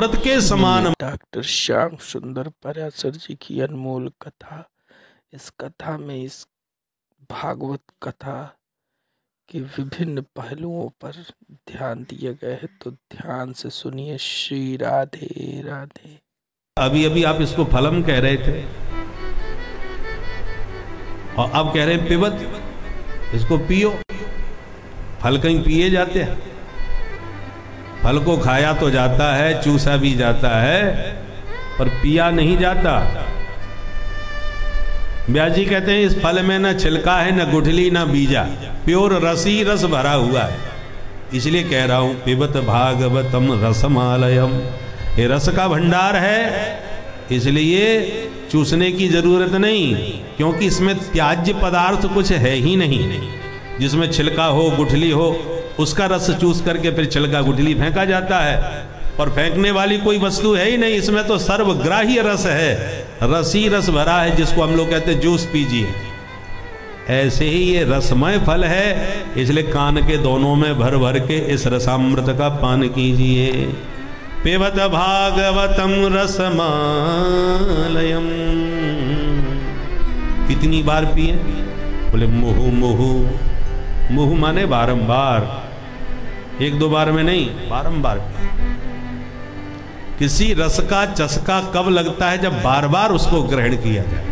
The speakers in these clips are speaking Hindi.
अमृत के समान। डॉक्टर श्याम सुंदर पराशर जी की अनमोल कथा। इस कथा में इस भागवत कथा के विभिन्न पहलुओं पर ध्यान दिए गए हैं, तो ध्यान से सुनिए। श्री राधे राधे। अभी अभी आप इसको फलम कह रहे थे और अब कह रहे हैं पिबत, इसको पियो। फल कहीं पिए जाते हैं? फल को खाया तो जाता है, चूसा भी जाता है, पर पिया नहीं जाता। व्यास जी कहते हैं इस फल में न छिलका है, न गुठली, न बीजा, प्योर रसी रस भरा हुआ है। इसलिए कह रहा हूं पिबत भागवतम रसमालयम, ये रस का भंडार है, इसलिए चूसने की जरूरत नहीं, क्योंकि इसमें त्याज्य पदार्थ कुछ है ही नहीं। जिसमें छिलका हो, गुठली हो, उसका रस चूस करके फिर छिलका गुठली फेंका जाता है, और फेंकने वाली कोई वस्तु है ही नहीं। इसमें तो सर्वग्राह्य रस है, रसी रस भरा है, जिसको हम लोग कहते हैं जूस पीजिए। ऐसे ही ये रसमय फल है, इसलिए कान के दोनों में भर भर के इस रसामृत का पान कीजिए। पिबत भागवतम रसमालयम। कितनी बार पिए? बोले मुहु मुहु। मुहु माने बारंबार, एक दो बार में नहीं, बारंबार पिए। किसी रस का चस्का कब लगता है? जब बार बार उसको ग्रहण किया जाए।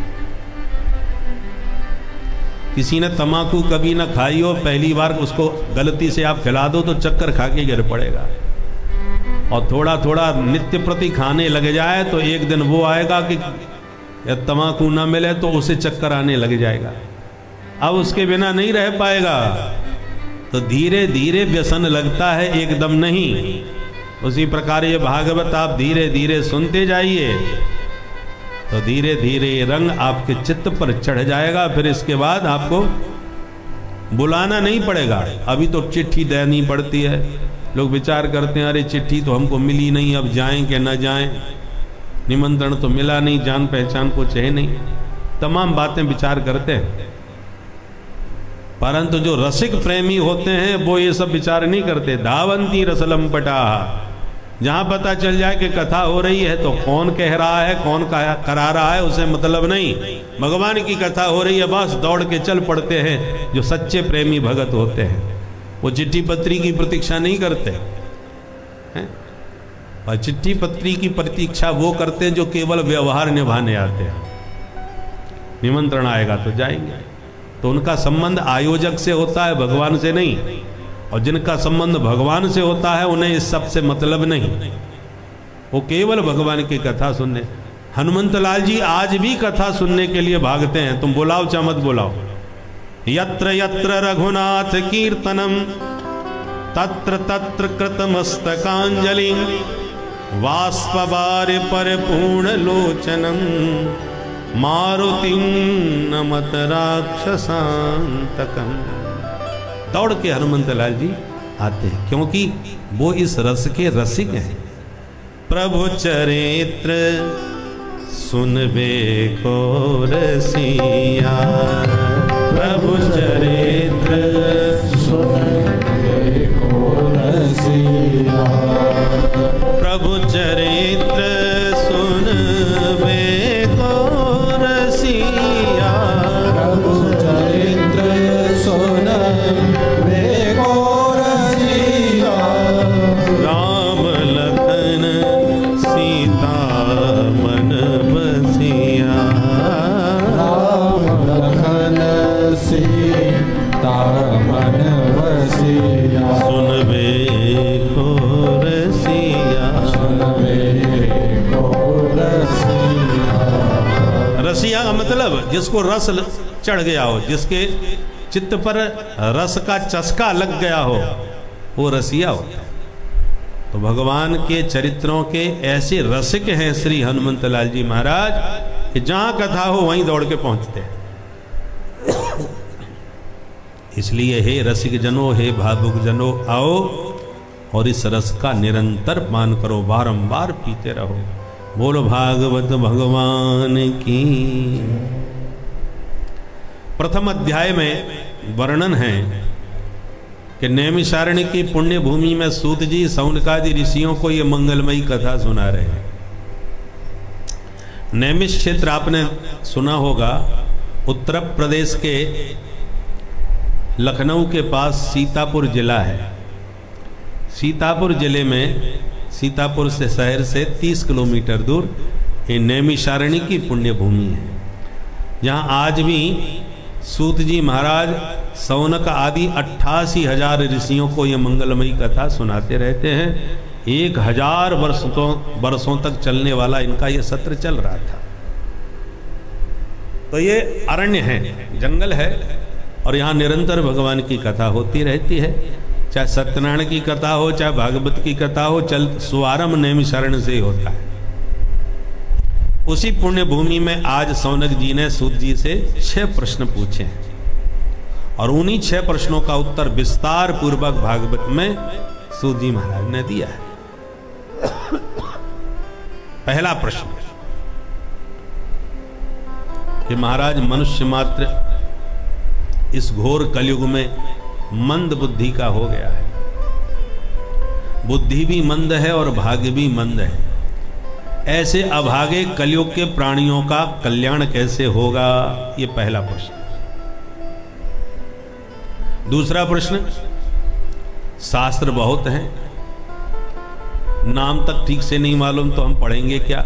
किसी ने तम्बाकू कभी ना खाई हो, पहली बार उसको गलती से आप खिला दो तो चक्कर खा के गिर पड़ेगा। और थोड़ा थोड़ा नित्य प्रति खाने लग जाए तो एक दिन वो आएगा कि तम्बाकू ना मिले तो उसे चक्कर आने लग जाएगा, अब उसके बिना नहीं रह पाएगा। तो धीरे धीरे व्यसन लगता है, एकदम नहीं। उसी प्रकार ये भागवत आप धीरे धीरे सुनते जाइए, तो धीरे धीरे ये रंग आपके चित्त पर चढ़ जाएगा। फिर इसके बाद आपको बुलाना नहीं पड़ेगा। अभी तो चिट्ठी देनी पड़ती है, लोग विचार करते हैं अरे चिट्ठी तो हमको मिली नहीं, अब जाएं कि न जाएं, निमंत्रण तो मिला नहीं, जान पहचान कुछ है नहीं, तमाम बातें विचार करते हैं। परंतु जो रसिक प्रेमी होते हैं वो ये सब विचार नहीं करते। धावंती रसलंपटा, जहां पता चल जाए कि कथा हो रही है तो कौन कह रहा है, कौन करा रहा है, उसे मतलब नहीं, भगवान की कथा हो रही है, बस दौड़ के चल पड़ते हैं। जो सच्चे प्रेमी भगत होते हैं वो चिट्ठी पत्री की प्रतीक्षा नहीं करते हैं? और चिट्ठी पत्री की प्रतीक्षा वो करते हैं जो केवल व्यवहार निभाने आते हैं। निमंत्रण आएगा तो जाएंगे, तो उनका संबंध आयोजक से होता है, भगवान से नहीं। और जिनका संबंध भगवान से होता है उन्हें इस सब से मतलब नहीं, वो केवल भगवान की कथा सुनने। हनुमंत लाल जी आज भी कथा सुनने के लिए भागते हैं, तुम बुलाओ चाहे मत बुलाओ। यत्र यत्र रघुनाथ कीर्तनम तत्र तत्र कृतमस्तकांजलि, वाष्पवारि परिपूर्ण लोचनम, मारुतिं नमत राक्षसांतकम्। दौड़ के हनुमंत लाल जी आते हैं, क्योंकि वो इस रस के रसिक हैं। प्रभु चरित्र सुनबे को रसिया, प्रभु चरित्र सुनबे को रसिया, प्रभु चरित्र सुनबे मतलब जिसको रस चढ़ गया हो, जिसके चित्त पर रस का चस्का लग गया हो, वो रसिया होता है। तो भगवान के चरित्रों के ऐसे रसिक हैं श्री हनुमंत लाल जी महाराज कि जहां कथा हो वहीं दौड़ के पहुंचते हैं। इसलिए हे रसिक जनों, हे भावुक जनों, आओ और इस रस का निरंतर पान करो, बारंबार पीते रहो। बोलो भागवत भगवान की। प्रथम अध्याय में वर्णन है कि नैमिषारण्य की पुण्य भूमि में सूत जी सौनकादि ऋषियों को ये मंगलमयी कथा सुना रहे हैं। नैमिष क्षेत्र आपने सुना होगा, उत्तर प्रदेश के लखनऊ के पास सीतापुर जिला है। सीतापुर जिले में सीतापुर से शहर से 30 किलोमीटर दूर ये नैमिषारण्य की पुण्य भूमि है, जहाँ आज भी सूत जी महाराज सौनक आदि 88,000 ऋषियों को ये मंगलमयी कथा सुनाते रहते हैं। 1000 वर्षों तक चलने वाला इनका ये सत्र चल रहा था। तो ये अरण्य है, जंगल है, और यहाँ निरंतर भगवान की कथा होती रहती है। चाहे सत्यनारायण की कथा हो, चाहे भागवत की कथा हो, शुभारंभ नैमिषारण्य से ही होता है। उसी पुण्य भूमि में आज सौनक जी ने सूत जी से 6 प्रश्न पूछे हैं, और उन्हीं 6 प्रश्नों का उत्तर विस्तार पूर्वक भागवत में सूत जी महाराज ने दिया है। पहला प्रश्न कि महाराज मनुष्य मात्र इस घोर कलयुग में मंद बुद्धि का हो गया है। बुद्धि भी मंद है और भाग्य भी मंद है। ऐसे अभागे कलयुग के प्राणियों का कल्याण कैसे होगा, ये पहला प्रश्न। दूसरा प्रश्न, शास्त्र बहुत हैं, नाम तक ठीक से नहीं मालूम तो हम पढ़ेंगे क्या,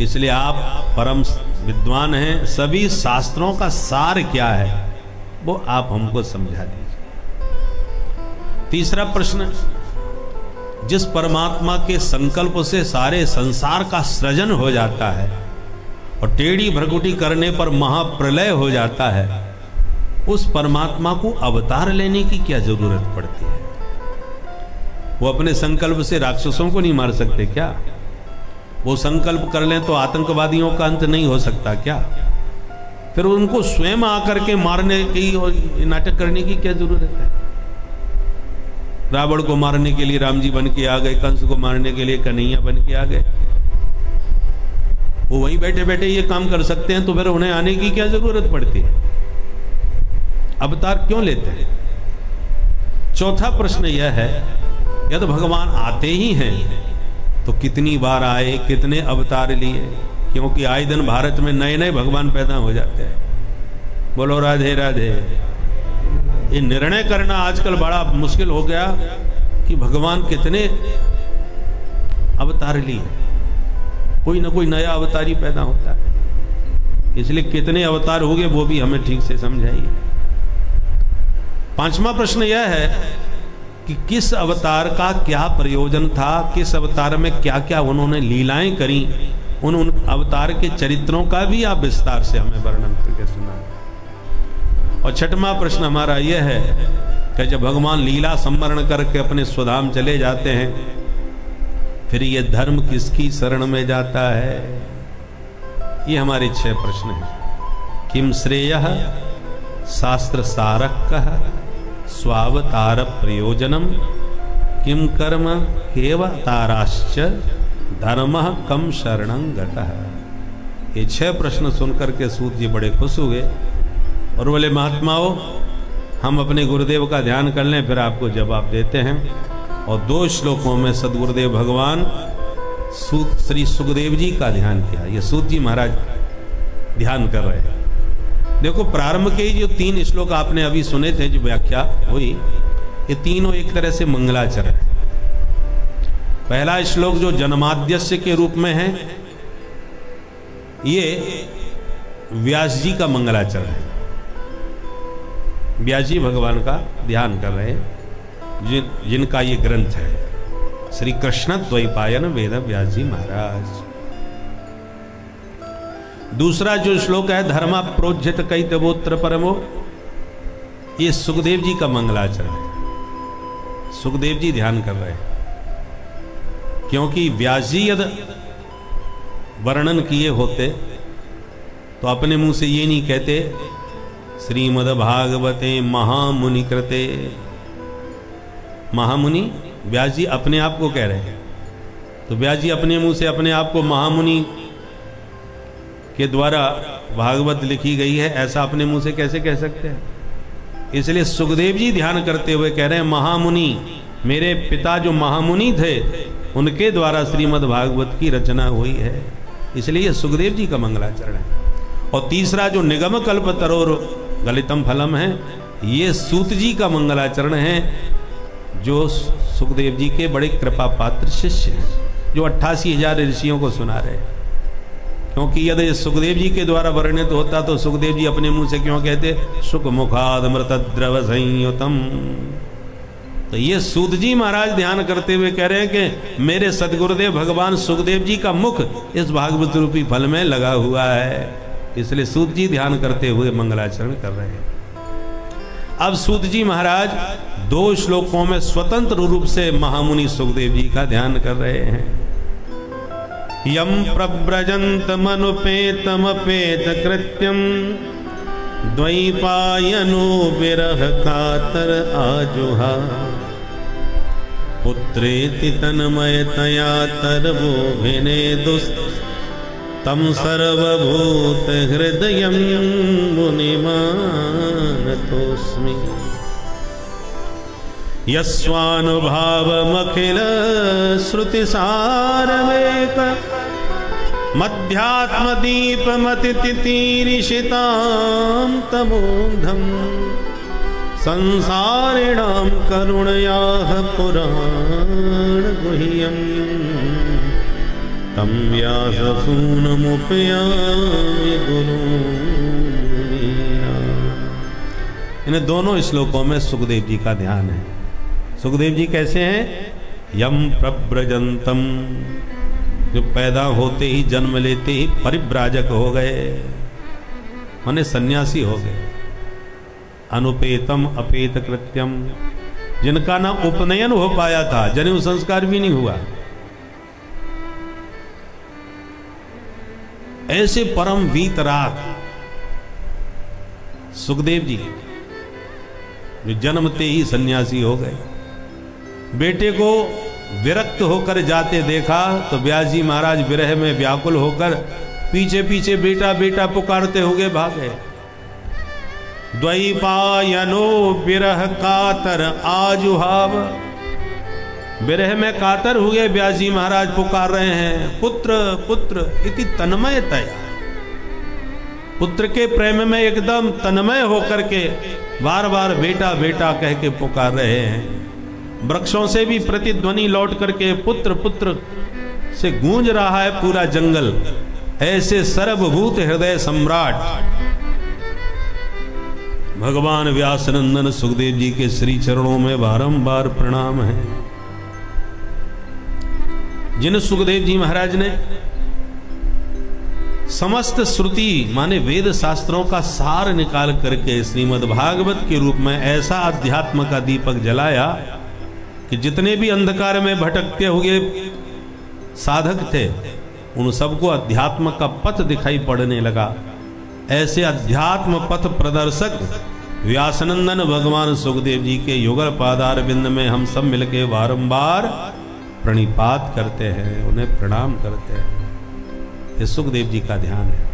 इसलिए आप परम विद्वान हैं, सभी शास्त्रों का सार क्या है वो आप हमको समझा दीजिए। तीसरा प्रश्न, जिस परमात्मा के संकल्प से सारे संसार का सृजन हो जाता है और टेढ़ी भ्रकुटी करने पर महाप्रलय हो जाता है, उस परमात्मा को अवतार लेने की क्या जरूरत पड़ती है? वो अपने संकल्प से राक्षसों को नहीं मार सकते क्या? वो संकल्प कर लें तो आतंकवादियों का अंत नहीं हो सकता क्या? फिर उनको स्वयं आकर के मारने की और नाटक करने की क्या जरूरत है? रावण को मारने के लिए राम जी बन के आ गए, कंस को मारने के लिए कन्हैया बन के आ गए। वो वहीं बैठे बैठे ये काम कर सकते हैं, तो फिर उन्हें आने की क्या जरूरत पड़ती है? अवतार क्यों लेते हैं? चौथा प्रश्न यह है, यदि भगवान आते ही हैं तो कितनी बार आए, कितने अवतार लिए? क्योंकि आए दिन भारत में नए नए भगवान पैदा हो जाते हैं। बोलो राधे राधे। ये निर्णय करना आजकल बड़ा मुश्किल हो गया कि भगवान कितने अवतार लिए। कोई ना कोई नया अवतारी पैदा होता है, इसलिए कितने अवतार हो गए वो भी हमें ठीक से समझाइए। पांचवा प्रश्न यह है कि किस अवतार का क्या प्रयोजन था, किस अवतार में क्या क्या उन्होंने लीलाएं करी, उन अवतार के चरित्रों का भी आप विस्तार से हमें वर्णन करके सुनाएं। और छठवां प्रश्न हमारा यह है कि जब भगवान लीला संवरण करके अपने स्वधाम चले जाते हैं, फिर ये धर्म किसकी शरण में जाता है? ये हमारे 6 प्रश्न हैं। किम श्रेयः शास्त्र सारकः स्वावतार प्रयोजनम किम कर्म केवताराश्च धर्मः कम शरणं गतः। ये 6 प्रश्न सुनकर के सूत जी बड़े खुश हुए और बोले, महात्माओं, हम अपने गुरुदेव का ध्यान कर लें, फिर आपको जवाब देते हैं। और 2 श्लोकों में सदगुरुदेव भगवान श्री सुखदेव जी का ध्यान किया। ये सूत जी महाराज ध्यान कर रहे हैं। देखो, प्रारंभ के जो 3 श्लोक आपने अभी सुने थे, जो व्याख्या हुई, ये तीनों एक तरह से मंगलाचरण है। पहला श्लोक जो जन्माद्यस्य के रूप में है, ये व्यास जी का मंगलाचरण है। व्यास जी भगवान का ध्यान कर रहे हैं, जिनका ये ग्रंथ है, श्री कृष्ण द्वैपायन वेद व्यास जी महाराज। दूसरा जो श्लोक है, धर्मा प्रोज्झित कैतवोत्र परमो, ये सुखदेव जी का मंगलाचरण है। सुखदेव जी ध्यान कर रहे हैं, क्योंकि व्यास जी यदि वर्णन किए होते तो अपने मुंह से ये नहीं कहते श्रीमद्भागवते महामुनि कृते। महामुनि व्यास जी अपने आप को कह रहे हैं, तो व्यास जी अपने मुंह से अपने आप को महामुनि के द्वारा भागवत लिखी गई है ऐसा अपने मुंह से कैसे कह सकते हैं? इसलिए सुखदेव जी ध्यान करते हुए कह रहे हैं महामुनि, मेरे पिता जो महामुनि थे उनके द्वारा श्रीमद् भागवत की रचना हुई है, इसलिए ये सुखदेव जी का मंगलाचरण है। और तीसरा जो निगम कल्प तरोर गलितम फलम है, ये सूत जी का मंगलाचरण है, जो सुखदेव जी के बड़े कृपा पात्र शिष्य हैं, जो 88,000 ऋषियों को सुना रहे हैं। क्योंकि यदि सुखदेव जी के द्वारा वर्णित होता तो सुखदेव जी अपने मुंह से क्यों कहते सुख मुखाद अमृत द्रव संयुतम। तो ये सूत जी महाराज ध्यान करते हुए कह रहे हैं कि मेरे सदगुरुदेव भगवान सुखदेव जी का मुख इस भागवत रूपी फल में लगा हुआ है, इसलिए सूत जी ध्यान करते हुए मंगलाचरण कर रहे हैं। अब सूत जी महाराज 2 श्लोकों में स्वतंत्र रूप से महामुनि सुखदेव जी का ध्यान कर रहे हैं। यम प्रव्रजन्तमनुपेतमपेत कृत्यम द्वैपायनो विरह कातर आजुहा पुत्रेति तन्मयतया तरवो भिने दुस्त तम सर्वभूत हृदयं मुनिमानतोस्मि यस्वानुभावमखिल श्रुतिसारमेक मध्यात्मदीपमतितितीरिषितां तमोघं संसारिणां करुणयाः पुराणगुह्यम् तम व्याससूनमुपयामि गुरुमुनीना। इन दोनों श्लोकों में सुखदेव जी का ध्यान है। सुखदेव जी कैसे हैं? यम प्रव्रजंतम, जो पैदा होते ही जन्म लेते ही परिव्राजक हो गए, माने सन्यासी हो गए। अनुपेतम अपेत कृत्यम, जिनका ना उपनयन हो पाया था, जनेऊ संस्कार भी नहीं हुआ, ऐसे परम वीतराग सुखदेव जी जो जन्मते ही सन्यासी हो गए। बेटे को विरक्त होकर जाते देखा तो व्यास जी महाराज विरह में व्याकुल होकर पीछे पीछे बेटा बेटा पुकारते हुए भागे। द्वैपायनो विरह कातर आजुहाव, विरह में कातर हुए व्यास जी महाराज पुकार रहे हैं पुत्र पुत्र इति तन्मयतया, पुत्र के प्रेम में एकदम तन्मय होकर के बार बार बेटा बेटा कह के पुकार रहे हैं। वृक्षों से भी प्रतिध्वनि लौट करके पुत्र पुत्र से गूंज रहा है पूरा जंगल। ऐसे सर्वभूत हृदय सम्राट भगवान व्यासनंदन सुखदेव जी के श्री चरणों में बारंबार प्रणाम है। जिन सुखदेव जी महाराज ने समस्त श्रुति माने वेद शास्त्रों का सार निकाल करके श्रीमद् भागवत के रूप में ऐसा अध्यात्म का दीपक जलाया कि जितने भी अंधकार में भटकते हुए साधक थे उन सबको अध्यात्म का पथ दिखाई पड़ने लगा। ऐसे अध्यात्म पथ प्रदर्शक व्यासनंदन भगवान सुखदेव जी के युगल पादार बिंद में हम सब मिलके बारंबार प्रणिपात करते हैं, उन्हें प्रणाम करते हैं। ये सुखदेव जी का ध्यान है।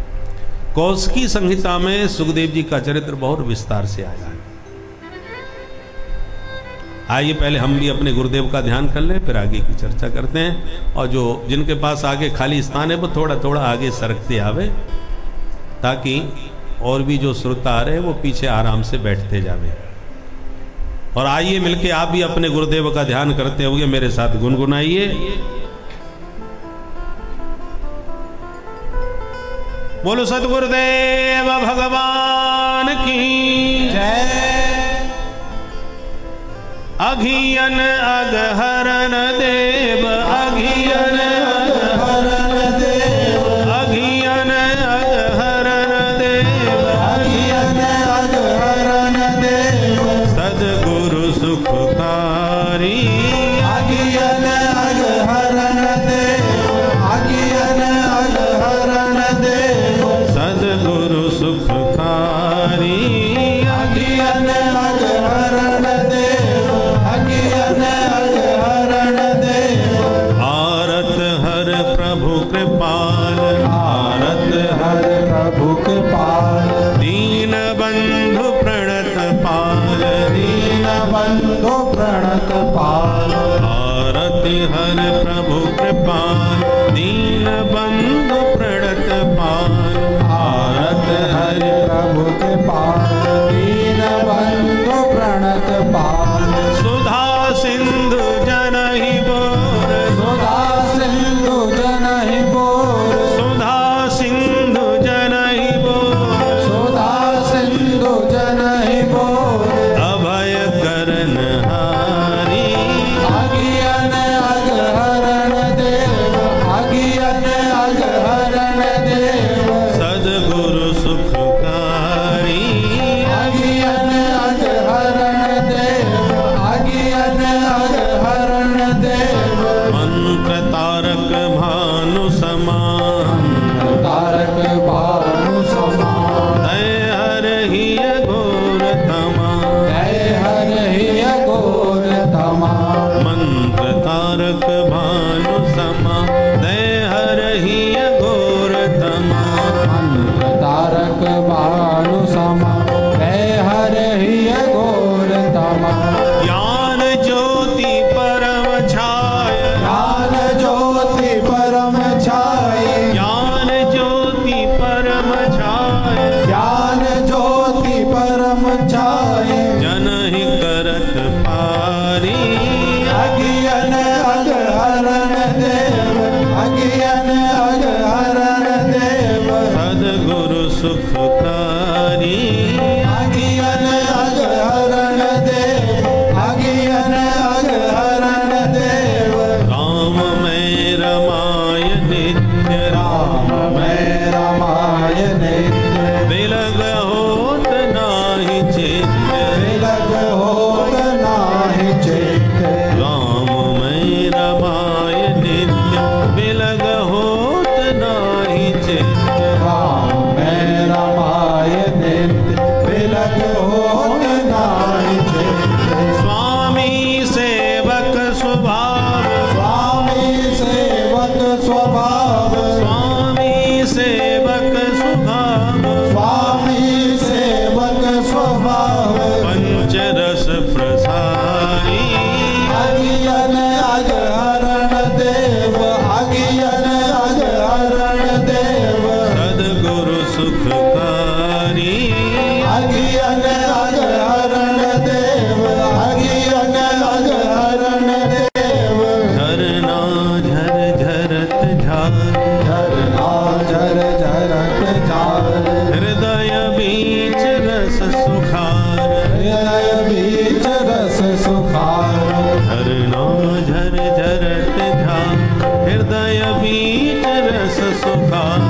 कौशिकी संहिता में सुखदेव जी का चरित्र बहुत विस्तार से आया है। आइए पहले हम भी अपने गुरुदेव का ध्यान कर लें, फिर आगे की चर्चा करते हैं। और जो जिनके पास आगे खाली स्थान है वो थोड़ा थोड़ा आगे सरकते आवे, ताकि और भी जो श्रोता आ रहे हैं वो पीछे आराम से बैठते जावे। और आइए मिलके आप भी अपने गुरुदेव का ध्यान करते हुए मेरे साथ गुनगुनाइए। बोलो सतगुरुदेव भगवान की जय। अघियन अघहरन देव, अघियन अघहरन देव, अघियन अघहरन देव, अघियन अघहरन देव, सद्गुरु सुखकारी, अघियन अघहरन देव, अघियन अघहरन देव, सद्गुरु सुखकारी, अघियन अघहरन देव, अघियन अघहरन देव। आरत हर प्रभु कृपाल, आरत हर प्रभु कृपाल, दीन बंधु प्रणत पाल, बंधु प्रणत पाल। आरति हर प्रभु कृपाल दीन बंधु प्रणत पाल। आरति हर प्रभु कृपाल दीन बंधु प्रणत पाल। सुधा सिंधु जनहि बोर। सुधा सिंधु जनहि बोर। सुधा सिंधु जनहि बोर। अभय करन हारी। अगियन अग हरण देव। अगियन अग हरण देव। सद्गुरु सुखकारी। अगियन अग हरण देव। अगियन अग हरण देव। मंत्र तारक भानु समान। तारक भानु समान। दय हरहि घोर तमा। दय हरहि घोर तमा। मंत्र तारक भानु समा। दय हरहि घोर तमा। मंत्र तारक भानु समा। दय हरहि घोर तमा। ज्ञान ज्योति परम छाय। ज्ञान ज्योति परम छाय। ज्ञान ज्योति परम छाय। ज्ञान ज्योति परम छाय। जनहि करत पारी। अगियन अग हरण देव। अगियन अग हरण देव। सद्गुरु सुखकारी। अगियन अग हरण देव। अगियन अग हरण देव। राम में रमाय नित्य। राम में रमाय नित्य। बिलग होत नाही चित्त। बिलग होत नाही चित्त। राम में रमाय नित्य। बिलग होत नाही चित्त। राम में रमाय नित्य। बिलग होत नाही चित्त। स्वामी सेवक स्वभाव। स्वामी सेवक स्वभाव। स्वामी सेवक स्वभाव। स्वामी सेवक स्वभाव। पंचरस प्रसारी। अगियन अग हरण देव। अगियन अग हरण देव। सद्गुरु सुखकारी। अगियन अग हरण देव। अगियन अग हरण देव। झरना झर झरत झार। झरना झर झरत झार। हृदय बीच रस सुखार। हृदय बीच रस सुखार। झरना झर झरत झार। हृदय बीच रस सुखार।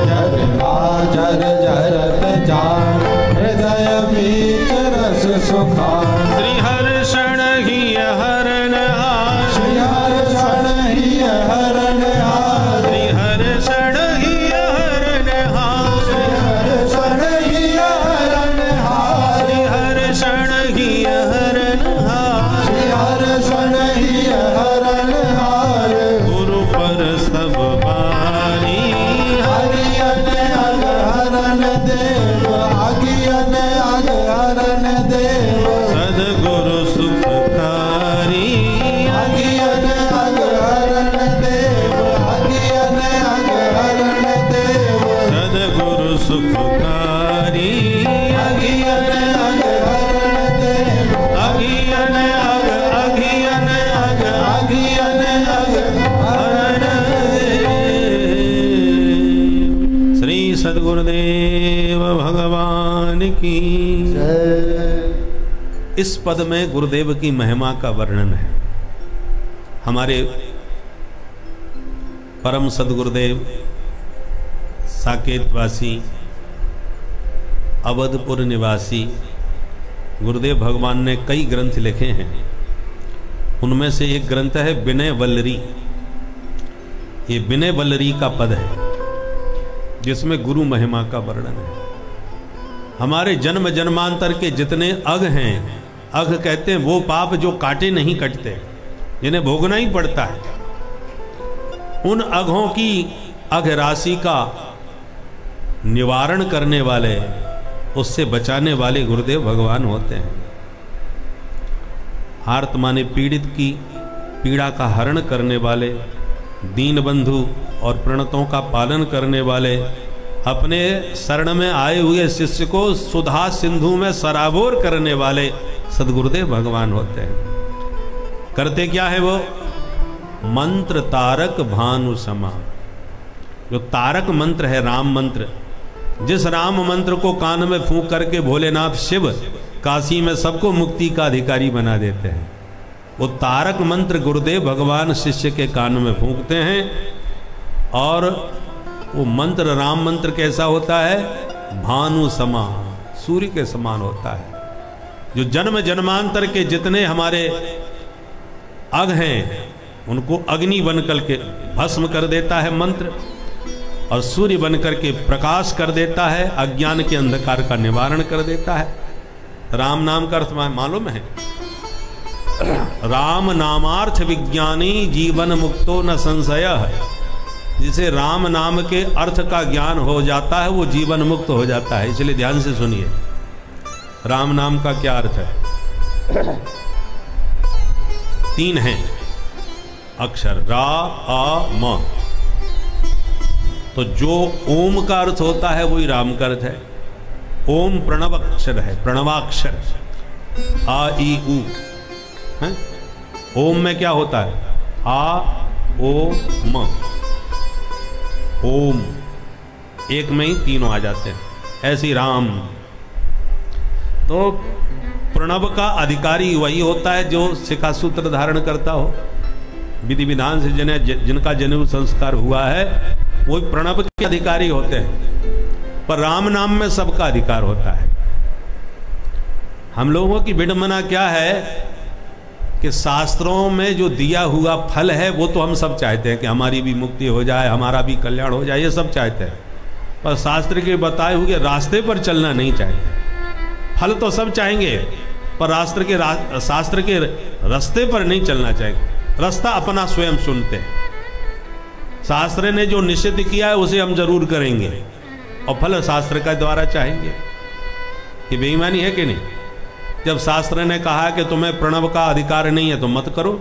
झरना झर झरत झार। हृदय बीच रस सुखार। श्री हर्षण ही हरण हार। श्री हर्षण ही हरण हार। श्री हर्षण ही हरण हार। श्री हर्षण ही हरण हार। श्री हर्षण ही हरण हार। श्री हर्षण ही हरण हार। गुरु पर सब बारी। अगियन अग हरण देव। अगियन अग हरण देव। सद्गुरु सुखकारी। अगियन अग हरण देव। अगियन अग हरण देव। सद्गुरु सुखकारी। अगियन अग हरण देव। अगियन अग अगियन अग अगियन अग हरण देव। श्री सद्गुरुदेव भगवान की। इस पद में गुरुदेव की महिमा का वर्णन है। हमारे परम सद्गुरुदेव साकेतवासी अवधपुर निवासी गुरुदेव भगवान ने कई ग्रंथ लिखे हैं। उनमें से एक ग्रंथ है विनय वल्लरी। ये विनय वल्लरी का पद है जिसमें गुरु महिमा का वर्णन है। हमारे जन्म जन्मांतर के जितने अघ हैं, अघ कहते हैं वो पाप जो काटे नहीं कटते, जिन्हें भोगना ही पड़ता है, उन अघों की अघ राशि का निवारण करने वाले, उससे बचाने वाले गुरुदेव भगवान होते हैं। आर्त माने पीड़ित की पीड़ा का हरण करने वाले, दीन बंधु और प्रणतों का पालन करने वाले, अपने शरण में आए हुए शिष्य को सुधा सिंधु में सराबोर करने वाले सद्गुरुदेव भगवान होते हैं। करते क्या है वो? मंत्र तारक भानु समा। जो तारक मंत्र है, राम मंत्र, जिस राम मंत्र को कान में फूंक करके भोलेनाथ शिव काशी में सबको मुक्ति का अधिकारी बना देते हैं, वो तारक मंत्र गुरुदेव भगवान शिष्य के कान में फूंकते हैं। और वो मंत्र, राम मंत्र कैसा होता है? भानु समा, सूर्य के समान होता है, जो जन्म जन्मांतर के जितने हमारे अग हैं उनको अग्नि बनकर के भस्म कर देता है मंत्र, और सूर्य बनकर के प्रकाश कर देता है, अज्ञान के अंधकार का निवारण कर देता है। राम नाम का अर्थ मालूम है? राम नामार्थ विज्ञानी जीवन मुक्तो न संशय। जिसे राम नाम के अर्थ का ज्ञान हो जाता है वो जीवन मुक्त हो जाता है। इसलिए ध्यान से सुनिए, राम नाम का क्या अर्थ है? 3 हैं अक्षर, रा आ म। तो जो ओम का अर्थ होता है वही राम का अर्थ है। ओम प्रणव अक्षर है, प्रणवाक्षर, आ ई उ है। ओम में क्या होता है? आ ओ म। ओम एक में ही तीनों आ जाते हैं, ऐसी राम। तो प्रणव का अधिकारी वही होता है जो शिखा सूत्र धारण करता हो, विधि विधान से जिनका जनेऊ संस्कार हुआ है वो प्रणव के अधिकारी होते हैं। पर राम नाम में सबका अधिकार होता है। हम लोगों की विडंबना क्या है कि शास्त्रों में जो दिया हुआ फल है वो तो हम सब चाहते हैं कि हमारी भी मुक्ति हो जाए, हमारा भी कल्याण हो जाए, ये सब चाहते हैं। पर शास्त्र के बताए हुए रास्ते पर चलना नहीं चाहते। फल तो सब चाहेंगे पर शास्त्र के रास्ते पर नहीं चलना चाहिए। रास्ता अपना स्वयं सुनते हैं। शास्त्र ने जो निषिद्ध किया है उसे हम जरूर करेंगे और फल शास्त्र का द्वारा चाहेंगे। ये बेईमानी है कि नहीं? जब शास्त्र ने कहा कि तुम्हें प्रणव का अधिकार नहीं है तो मत करो।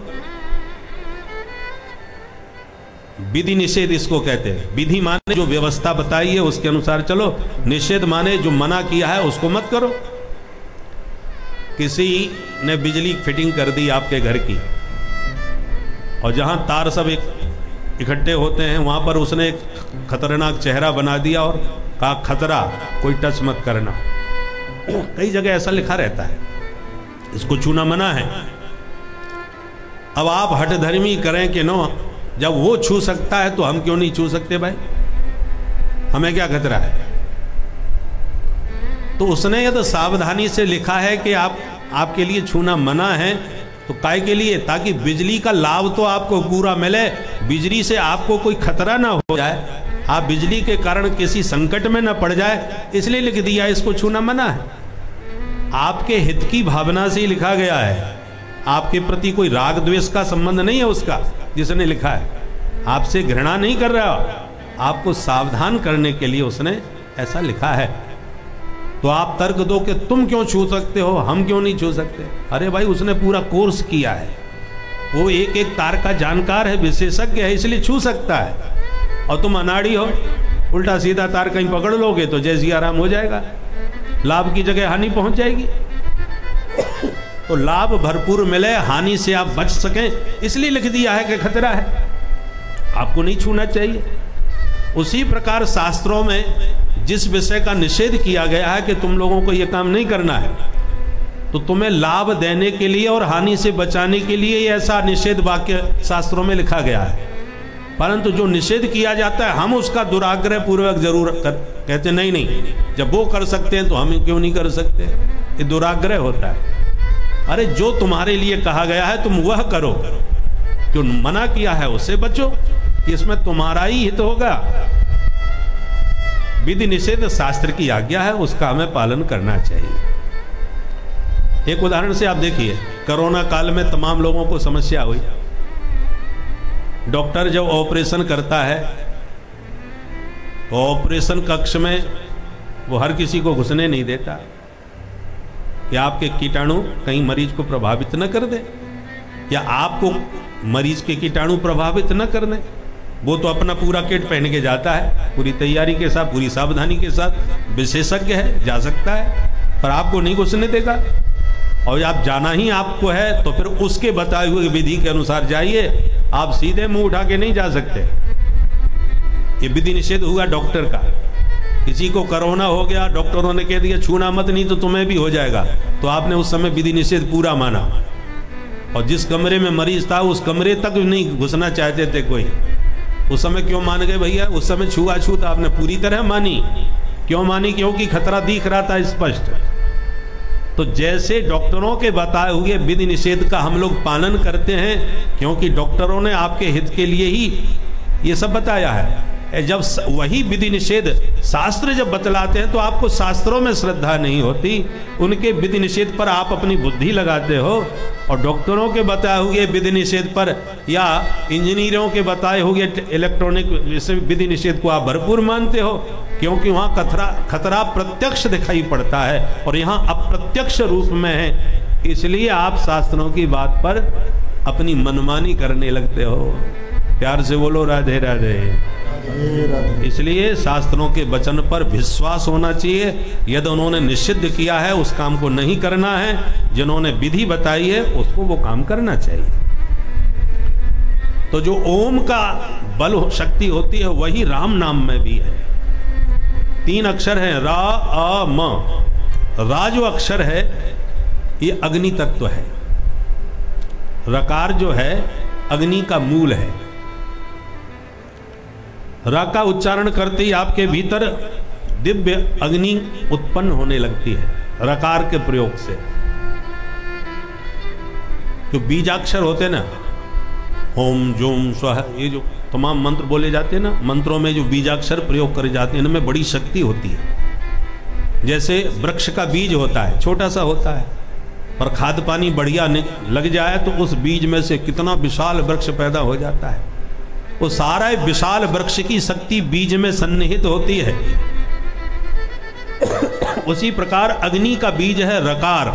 विधि निषेध इसको कहते हैं। विधि माने जो व्यवस्था बताई है उसके अनुसार चलो, निषेध माने जो मना किया है उसको मत करो। किसी ने बिजली फिटिंग कर दी आपके घर की और जहां तार सब इकट्ठे होते हैं वहां पर उसने एक खतरनाक चेहरा बना दिया और कहा खतरा, कोई टच मत करना। कई जगह ऐसा लिखा रहता है, इसको छूना मना है। अब आप हठधर्मी करें कि नो, जब वो छू सकता है तो हम क्यों नहीं छू सकते भाई? हमें क्या खतरा है? तो उसने ये तो सावधानी से लिखा है कि आपके लिए छूना मना है। तो काय के लिए? ताकि बिजली का लाभ तो आपको पूरा मिले, बिजली से आपको कोई खतरा ना हो जाए, आप बिजली के कारण किसी संकट में ना पड़ जाए, इसलिए लिख दिया इसको छूना मना है। आपके हित की भावना से ही लिखा गया है। आपके प्रति कोई राग द्वेष का संबंध नहीं है उसका जिसने लिखा है। आपसे घृणा नहीं कर रहा, आपको सावधान करने के लिए उसने ऐसा लिखा है। तो आप तर्क दो कि तुम क्यों छू सकते हो, हम क्यों नहीं छू सकते? अरे भाई उसने पूरा कोर्स किया है, वो एक एक तार का जानकार है, विशेषज्ञ है, इसलिए छू सकता है। और तुम अनाड़ी हो, उल्टा सीधा तार कहीं पकड़ लोगे तो जैसी आराम हो जाएगा, लाभ की जगह हानि पहुंच जाएगी। तो लाभ भरपूर मिले, हानि से आप बच सकें, इसलिए लिख दिया है कि खतरा है, आपको नहीं छूना चाहिए। उसी प्रकार शास्त्रों में जिस विषय का निषेध किया गया है कि तुम लोगों को यह काम नहीं करना है, तो तुम्हें लाभ देने के लिए और हानि से बचाने के लिए ऐसा निषेध वाक्य शास्त्रों में लिखा गया है। परंतु जो निषेध किया जाता है हम उसका दुराग्रह पूर्वक जरूर कहते नहीं नहीं, जब वो कर सकते हैं तो हम क्यों नहीं कर सकते? ये दुराग्रह होता है। अरे जो तुम्हारे लिए कहा गया है तुम वह करो, जो मना किया है उससे बचो, इसमें तुम्हारा ही हित होगा। विधि निषेध शास्त्र की आज्ञा है, उसका हमें पालन करना चाहिए। एक उदाहरण से आप देखिए, कोरोना काल में तमाम लोगों को समस्या हुई। डॉक्टर जब ऑपरेशन करता है तो ऑपरेशन कक्ष में वो हर किसी को घुसने नहीं देता। कि आपके कीटाणु कहीं मरीज को प्रभावित न कर दे, या आपको मरीज के कीटाणु प्रभावित न कर दे। वो तो अपना पूरा किट पहन के जाता है, पूरी तैयारी के साथ, पूरी सावधानी के साथ, विशेषज्ञ है, जा सकता है, पर आपको नहीं घुसने देगा। और आप जाना ही आपको है तो फिर उसके बताए हुए विधि के अनुसार जाइए, आप सीधे मुंह उठा के नहीं जा सकते। ये विधि निषेध हुआ डॉक्टर का। किसी को कोरोना हो गया, डॉक्टरों ने कह दिया छूना मत, नहीं तो तुम्हें भी हो जाएगा, तो आपने उस समय विधि निषेध पूरा माना। और जिस कमरे में मरीज था उस कमरे तक नहीं घुसना चाहते थे कोई, उस समय क्यों मान गए भैया? उस समय छुआछूत आपने पूरी तरह मानी। क्यों मानी? क्योंकि खतरा दिख रहा था स्पष्ट। तो जैसे डॉक्टरों के बताए हुए विधि निषेध का हम लोग पालन करते हैं, क्योंकि डॉक्टरों ने आपके हित के लिए ही ये सब बताया है। जब वही विधि निषेध शास्त्र जब बतलाते हैं तो आपको शास्त्रों में श्रद्धा नहीं होती, उनके विधि निषेध पर आप अपनी बुद्धि लगाते हो, और डॉक्टरों के बताए हुए विधि निषेध पर या इंजीनियरों के बताए हुए इलेक्ट्रॉनिक विधि निषेध को आप भरपूर मानते हो, क्योंकि वहाँ खतरा प्रत्यक्ष दिखाई पड़ता है और यहाँ अप्रत्यक्ष रूप में है। इसलिए आप शास्त्रों की बात पर अपनी मनमानी करने लगते हो। प्यार से बोलो राधे राधे। इसलिए शास्त्रों के वचन पर विश्वास होना चाहिए। यदि उन्होंने निषिद्ध किया है उस काम को नहीं करना है, जिन्होंने विधि बताई है उसको वो काम करना चाहिए। तो जो ओम का बल शक्ति होती है वही राम नाम में भी है। 3 अक्षर हैं, रा अ म। रा जो अक्षर है ये अग्नि तत्व है, रकार जो है अग्नि का मूल है। रा का उच्चारण करते ही आपके भीतर दिव्य अग्नि उत्पन्न होने लगती है रकार के प्रयोग से। जो बीजाक्षर होते हैं ना, ओम जोम स्वह, ये जो तमाम मंत्र बोले जाते हैं ना, मंत्रों में जो बीजाक्षर प्रयोग करे जाते हैं इनमें बड़ी शक्ति होती है। जैसे वृक्ष का बीज होता है, छोटा सा होता है, पर खाद पानी बढ़िया लग जाए तो उस बीज में से कितना विशाल वृक्ष पैदा हो जाता है। वो सारा विशाल वृक्ष की शक्ति बीज में सन्निहित होती है। उसी प्रकार अग्नि का बीज है रकार।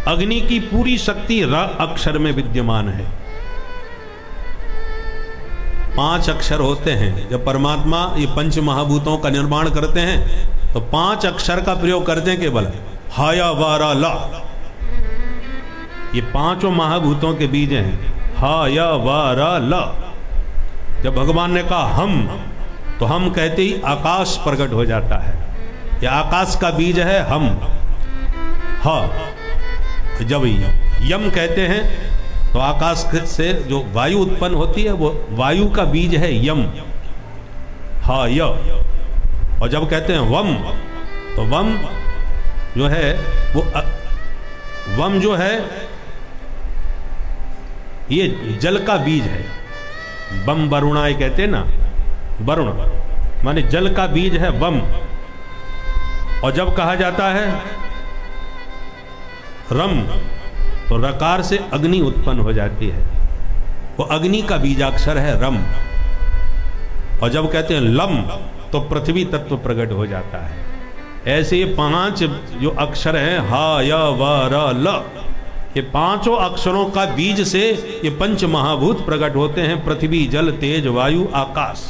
अग्नि की पूरी शक्ति र अक्षर में विद्यमान है। 5 अक्षर होते हैं। जब परमात्मा ये पंच महाभूतों का निर्माण करते हैं तो 5 अक्षर का प्रयोग करते हैं केवल, हाया वारा ला। ये 5 महाभूतों के बीज हैं, हा या वारा ला। जब भगवान ने कहा हम, तो हम कहते ही आकाश प्रकट हो जाता है। यह आकाश का बीज है हम। हा जब यम कहते हैं तो आकाश से जो वायु उत्पन्न होती है वो वायु का बीज है यम, हा य। और जब कहते हैं वम, तो वम जो है वो वम जो है ये जल का बीज है। बम वरुणाय कहते हैं ना, वरुण माने जल का बीज है वम। और जब कहा जाता है रम, तो रकार से अग्नि उत्पन्न हो जाती है, वो अग्नि का बीजाक्षर है रम। और जब कहते हैं लम, तो पृथ्वी तत्व प्रकट हो जाता है। ऐसे ये 5 जो अक्षर हैं, हा या व र ल, ये 5 अक्षरों का बीज से ये पंच महाभूत प्रकट होते हैं, पृथ्वी जल तेज वायु आकाश।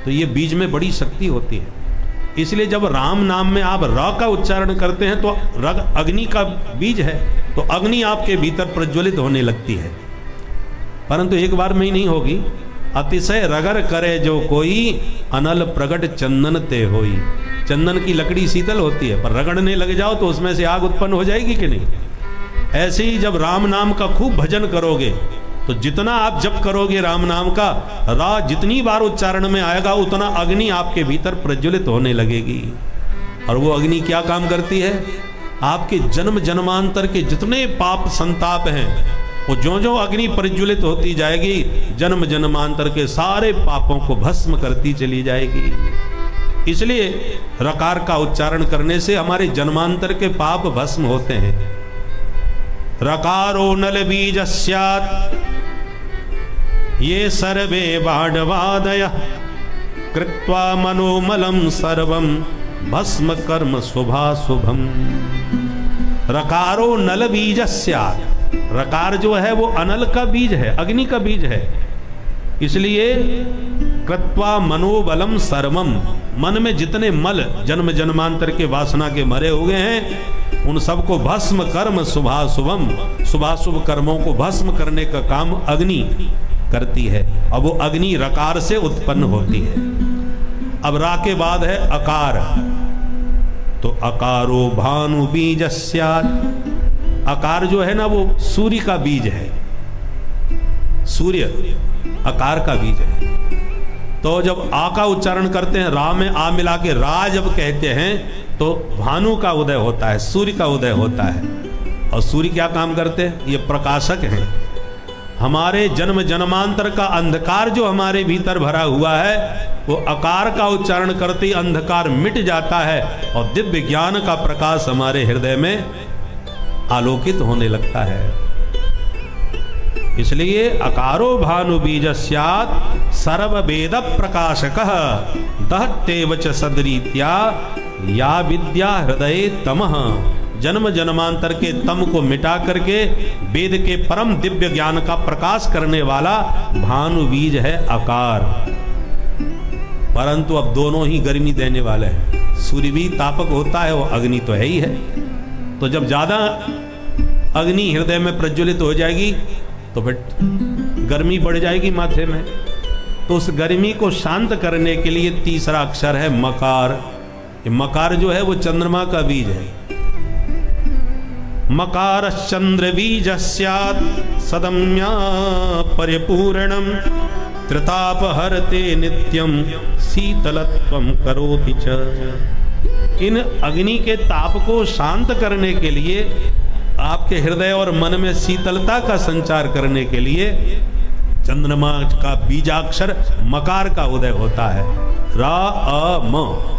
तो ये बीज में बड़ी शक्ति होती है। इसलिए जब राम नाम में आप र का उच्चारण करते हैं तो रग अग्नि का बीज है, तो अग्नि आपके भीतर प्रज्वलित होने लगती है। परंतु एक बार में ही नहीं होगी। अतिशय रगर करे जो कोई, अनल प्रगट चंदन ते होई। चंदन की लकड़ी शीतल होती है, पर रगड़ने लग जाओ तो उसमें से आग उत्पन्न हो जाएगी कि नहीं। ऐसे ही जब राम नाम का खूब भजन करोगे तो जितना आप जप करोगे राम नाम का, रा जितनी बार उच्चारण में आएगा उतना अग्नि आपके भीतर प्रज्वलित होने लगेगी। और वो अग्नि क्या काम करती है? आपके जन्म जन्मांतर के जितने पाप संताप हैं वो जो अग्नि प्रज्वलित होती जाएगी, जन्म जन्मांतर के सारे पापों को भस्म करती चली जाएगी। इसलिए रकार का उच्चारण करने से हमारे जन्मांतर के पाप भस्म होते हैं। रकारो नल बीजस्यात् ये सर्वे बाढ़वादय कृत्वा मनोमलम सर्वम भस्म कर्म शुभाशुभम। रकारो नल बीजस्यात्, रकार जो है वो अनल का बीज है, अग्नि का बीज है। इसलिए कृत्वा मनोबलम सर्वम, मन में जितने मल जन्म जन्मांतर के वासना के मरे हुए हैं उन सबको भस्म कर्म शुभाशुभम, शुभाशुभ कर्मों को भस्म करने का काम अग्नि करती है। अब वो अग्नि रकार से उत्पन्न होती है। अब रा के बाद है अकार, तो अकारो भानु बीजस्यात्, अकार जो है ना वो सूर्य का बीज है, सूर्य अकार का बीज है। तो जब आ का उच्चारण करते हैं, रा में आ मिला के रा जब कहते हैं तो भानु का उदय होता है, सूर्य का उदय होता है। और सूर्य क्या काम करते हैं? ये प्रकाशक हैं। हमारे जन्म जन्मांतर का अंधकार जो हमारे भीतर भरा हुआ है वो अकार का उच्चारण करते ही अंधकार मिट जाता है और दिव्य ज्ञान का प्रकाश हमारे हृदय में आलोकित होने लगता है। इसलिए अकारो भानु बीजस्यात् सर्व वेद प्रकाशकः दहत्येव च सदरीत्या या विद्या हृदये तमः। जन्म जन्मांतर के तम को मिटा करके वेद के परम दिव्य ज्ञान का प्रकाश करने वाला भानु बीज है अकार। परंतु अब दोनों ही गर्मी देने वाले हैं। सूर्य भी तापक होता है, वो अग्नि तो है ही है। तो जब ज्यादा अग्नि हृदय में प्रज्वलित हो जाएगी तो फिर गर्मी बढ़ जाएगी माथे में। तो उस गर्मी को शांत करने के लिए तीसरा अक्षर है मकार। मकार जो है वो चंद्रमा का बीज है। मकार चंद्र बीजस्यात् सदम्या परिपूर्णम त्रिताप हरते नित्यम शीतलत्वम करोति च। इन अग्नि के ताप को शांत करने के लिए, आपके हृदय और मन में शीतलता का संचार करने के लिए चंद्रमा का बीजाक्षर मकार का उदय होता है, रा अ म।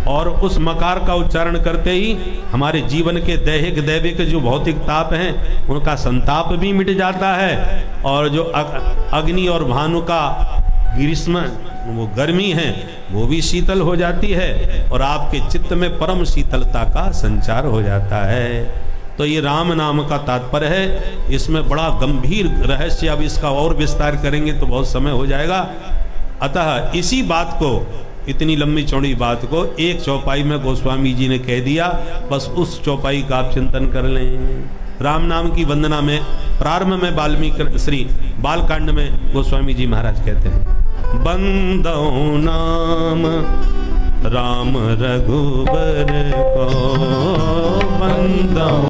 और उस मकार का उच्चारण करते ही हमारे जीवन के दैहिक दैविक जो भौतिक ताप हैं उनका संताप भी मिट जाता है, और जो अग्नि और भानु का ग्रीष्म वो गर्मी है वो भी शीतल हो जाती है, और आपके चित्त में परम शीतलता का संचार हो जाता है। तो ये राम नाम का तात्पर्य है। इसमें बड़ा गंभीर रहस्य, अब इसका और विस्तार करेंगे तो बहुत समय हो जाएगा। अतः इसी बात को, इतनी लंबी चौड़ी बात को एक चौपाई में गोस्वामी जी ने कह दिया। बस उस चौपाई का आप चिंतन कर लें। राम नाम की वंदना में प्रारंभ में वाल्मीकि श्री बालकांड में गोस्वामी जी महाराज कहते हैं, बंदो नाम राम रघुबर को बंदो